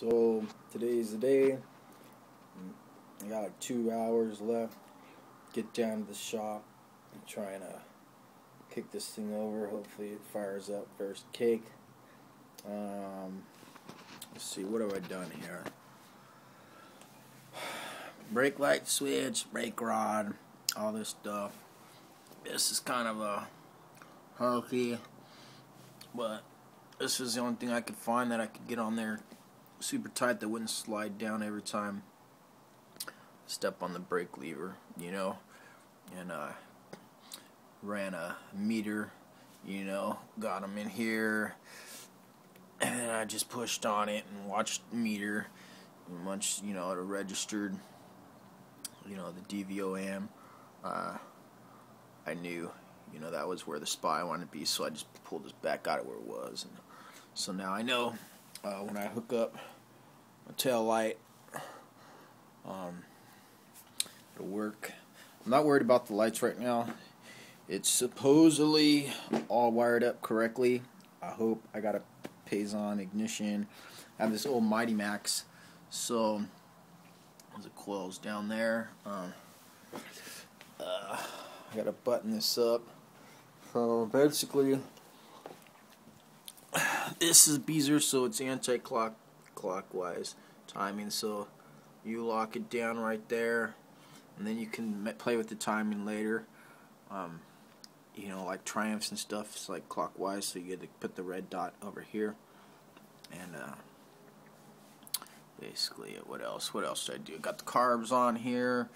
So today's the day. I got like 2 hours left. Get down to the shop and trying to kick this thing over. Hopefully it fires up first kick. Let's see, what have I done here? Brake light switch, brake rod, all this stuff. This is kind of a hokey, but this is the only thing I could find that I could get on there super tight that wouldn't slide down every time I step on the brake lever, and ran a meter, got them in here, and then I just pushed on it and watched the meter, and once, it registered, the DVOM, I knew, that was where the spot I wanted to be, so I just pulled this back, got it where it was, and so now I know when I hook up my tail light, it'll work. I'm not worried about the lights right now. It's supposedly all wired up correctly. I hope. I got a Pazon ignition. I have this old Mighty Max, so there's the coils down there. I gotta button this up. So basically, this is Beezer, so it's anti-clockwise timing. So you lock it down right there, and then you can play with the timing later. Like Triumphs and stuff, it's like clockwise, so you get to put the red dot over here. And basically, what else did I do? Got the carbs on here,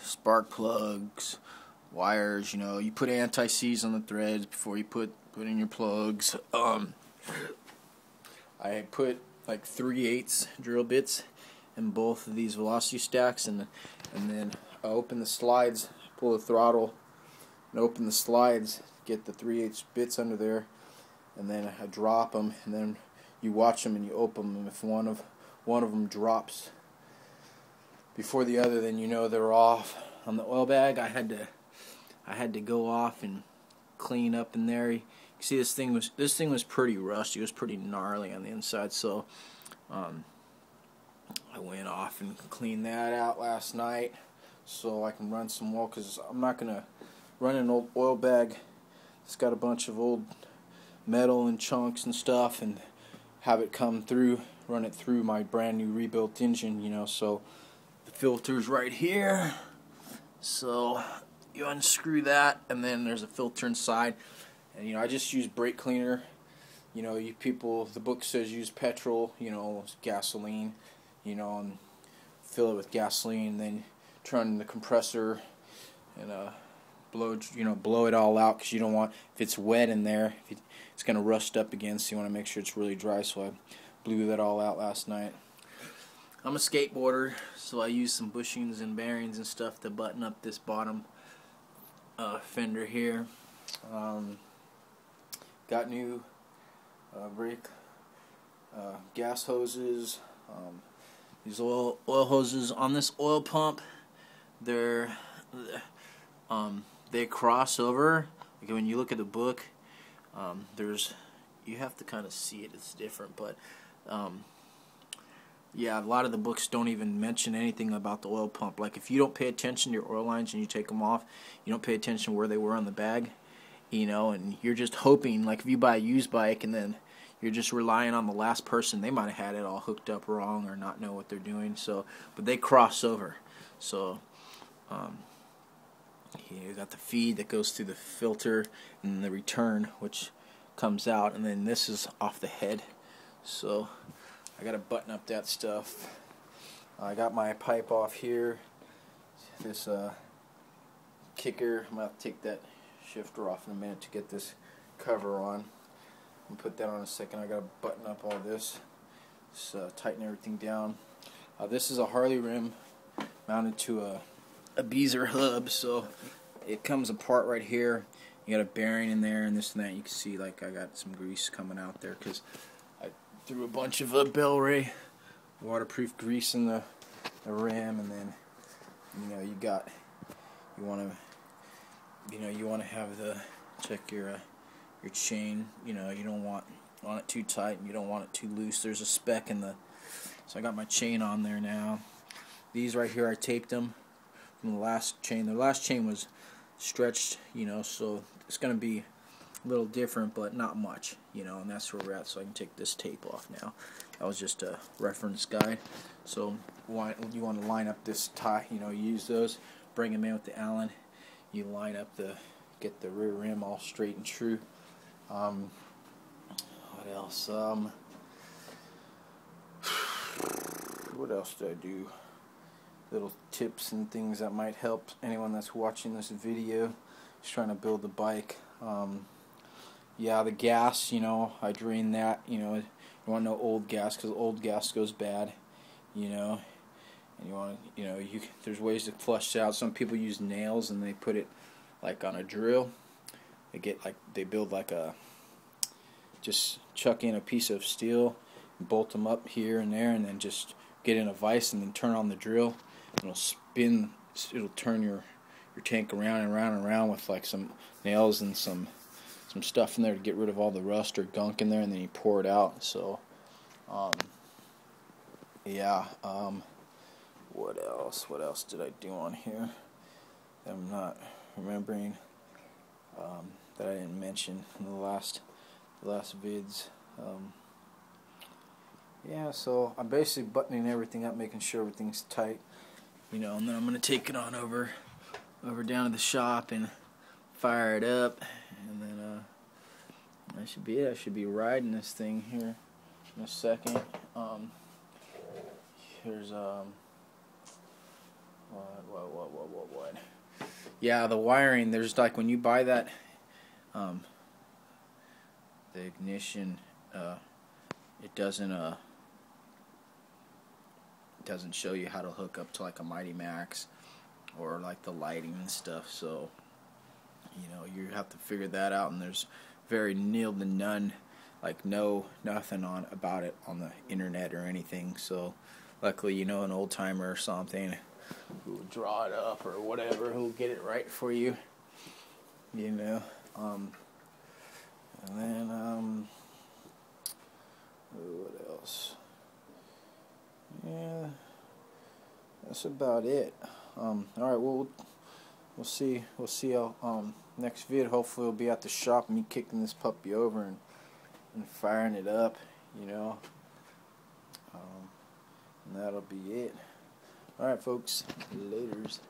spark plugs, wires. You put anti-seize on the threads before you put in your plugs. I put like 3/8 drill bits in both of these velocity stacks, and then I open the slides, pull the throttle, and open the slides, get the 3/8 bits under there, and then I drop them, and then you watch them and you open them. If one of them drops before the other, then they're off. On the oil bag, I had to go off and clean up in there. You see, this thing was pretty rusty. It was pretty gnarly on the inside, so I went off and cleaned that out last night so I can run some oil, because I'm not gonna run an old oil bag. It's got a bunch of old metal and chunks and stuff, and have it run it through my brand new rebuilt engine. So the filter's right here. So you unscrew that, and then there's a filter inside. And I just use brake cleaner. You people, the book says use petrol, gasoline, and fill it with gasoline, then turn the compressor and blow it all out, because you don't want, if it's wet in there, it's going to rust up again, so you want to make sure it's really dry. So I blew that all out last night. I'm a skateboarder, so I use some bushings and bearings and stuff to button up this bottom fender here. Got new brake gas hoses. These oil hoses on this oil pump, they cross over. Like when you look at the book, you have to kind of see it. It's different, but yeah, a lot of the books don't even mention anything about the oil pump. Like if you don't pay attention to your oil lines and you take them off, you don't pay attention where they were on the bag, and you're just hoping, like if you buy a used bike and then you're just relying on the last person, they might have had it all hooked up wrong or not know what they're doing. So, but they cross over. So, you got the feed that goes through the filter, and the return, which comes out, and then this is off the head. So I gotta button up that stuff. I got my pipe off here. This kicker, I'm gonna have to take that shifter off in a minute to get this cover on. And put that on in a second. I gotta button up all this. Just tighten everything down. This is a Harley rim mounted to a Beezer hub, so it comes apart right here. You got a bearing in there and this and that. You can see, like, I got some grease coming out there because I threw a bunch of Bel Ray waterproof grease in the rim, and then you want to have check your chain. You don't want want it too tight and you don't want it too loose. There's a speck in the, so I got my chain on there now. These right here, I taped them from the last chain. The last chain was stretched, you know, so it's going to be a little different, but not much, you know, and that's where we're at. So I can take this tape off now. That was just a reference guide. So you want to line up this tie, you know, use those, bring them in with the Allen. You line up get the rear rim all straight and true. What else? What else did I do? Little tips and things that might help anyone that's watching this video, just trying to build the bike. Yeah, the gas, you know, I drain that, you know. You want no old gas, because old gas goes bad, you know. And you want to, you know, there's ways to flush it out. Some people use nails and they put it like on a drill. They build like just chuck in a piece of steel, and bolt them up here and there, and then just get in a vise and then turn on the drill. It'll spin. It'll turn your tank around and around and around with like some nails and some stuff in there to get rid of all the rust or gunk in there, and then you pour it out. So, yeah. What else? What else did I do on here? I'm not remembering that I didn't mention in the last vids. Yeah, so I'm basically buttoning everything up, making sure everything's tight, you know, and then I'm gonna take it on over down to the shop and fire it up, and then that should be it. I should be riding this thing here in a second. Here's what? Yeah, the wiring. There's like when you buy that, the ignition, it doesn't show you how to hook up to like a Mighty Max or like the lighting and stuff. So, you know, you have to figure that out, and there's very nil to none, like nothing about it on the internet or anything. So luckily, you know, an old timer or something who will draw it up or whatever, who'll get it right for you, you know. And then what else? Yeah, that's about it. All right, well, we'll see how next vid. Hopefully, we'll be at the shop, me kicking this puppy over and firing it up, you know. And that'll be it. All right, folks. Laters.